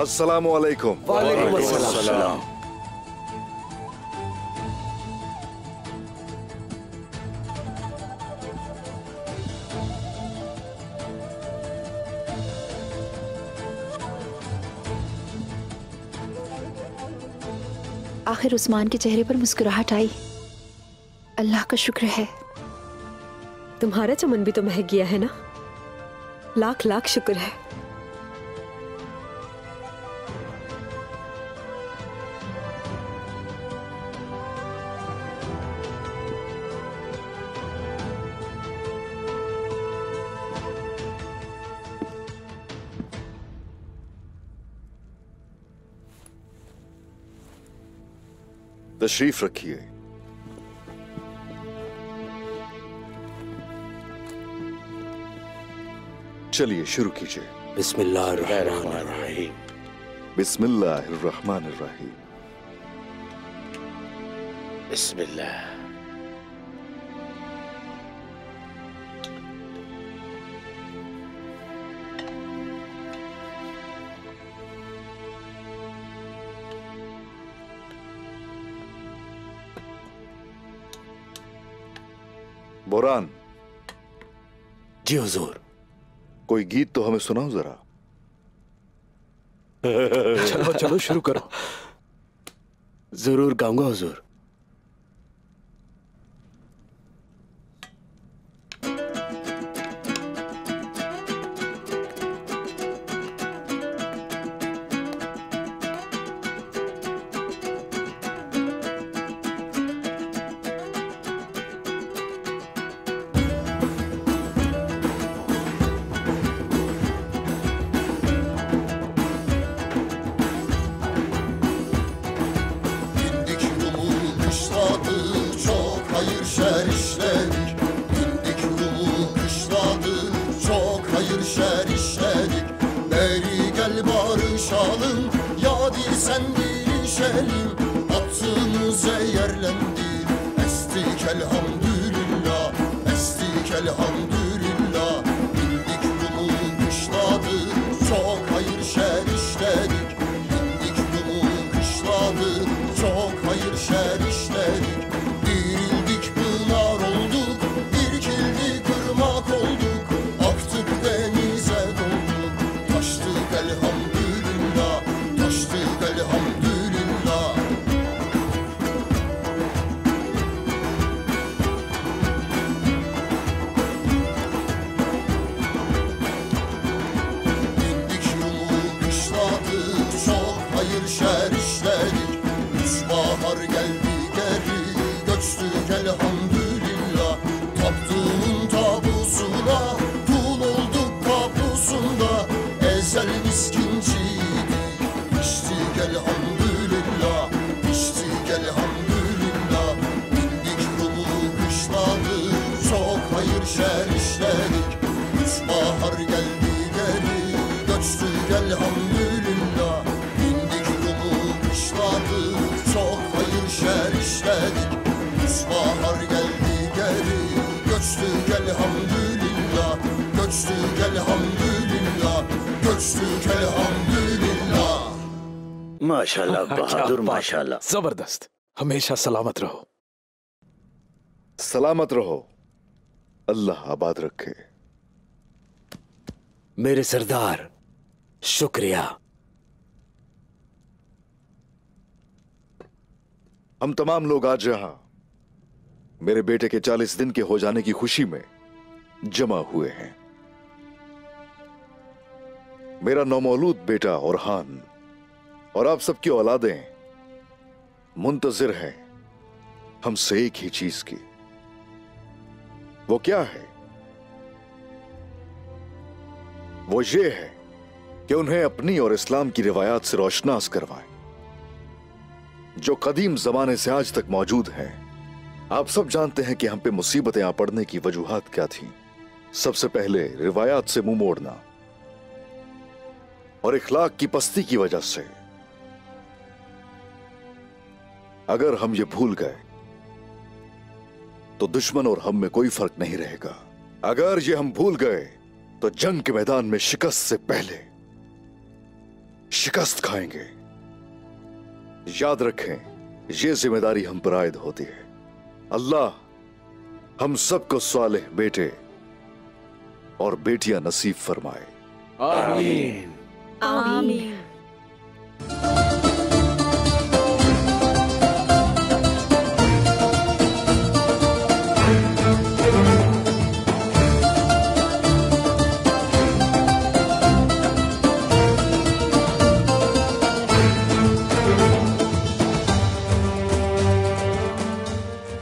अस्सलामु अलैकुम। वालेकुम अस्सलाम। आखिर उस्मान के चेहरे पर मुस्कुराहट आई। अल्लाह का शुक्र है। तुम्हारा चमन भी तो महक गया है ना। लाख लाख शुक्र है। तशरीफ रखिए। चलिए शुरू कीजिए। बिस्मिल्लाहिर्रहमानिर्रहीम। बिस्मिल्लाहिर्रहमानिर्रहीम। बिस्मिल्लाह। बोरान। जी हुजूर। कोई गीत तो हमें सुनाओ जरा। चलो चलो शुरू करो। जरूर गाऊंगा हुजूर। माशाल्लाह बहादुर, माशाल्लाह। जबरदस्त। हमेशा सलामत रहो। सलामत रहो। अल्लाह आबाद रखे। मेरे सरदार, शुक्रिया। हम तमाम लोग आज यहां मेरे बेटे के 40 दिन के हो जाने की खुशी में जमा हुए हैं। मेरा नौमौलूद बेटा ओरहान और आप सबकी औलादें मुंतजिर हैं हमसे एक ही चीज की। वो क्या है? वो ये है कि उन्हें अपनी और इस्लाम की रिवायात से रोशनास करवाएं, जो कदीम जमाने से आज तक मौजूद हैं। आप सब जानते हैं कि हम पे मुसीबतें आ पड़ने की वजूहात क्या थीं। सबसे पहले रिवायात से मुंह मोड़ना और इखलाक की पस्ती की वजह से। अगर हम ये भूल गए तो दुश्मन और हम में कोई फर्क नहीं रहेगा। अगर ये हम भूल गए तो जंग के मैदान में शिकस्त से पहले शिकस्त खाएंगे। याद रखें, ये जिम्मेदारी हम पर आयद होती है। अल्लाह हम सबको सालेह बेटे और बेटियां नसीब फरमाए। आमीन। आमीन।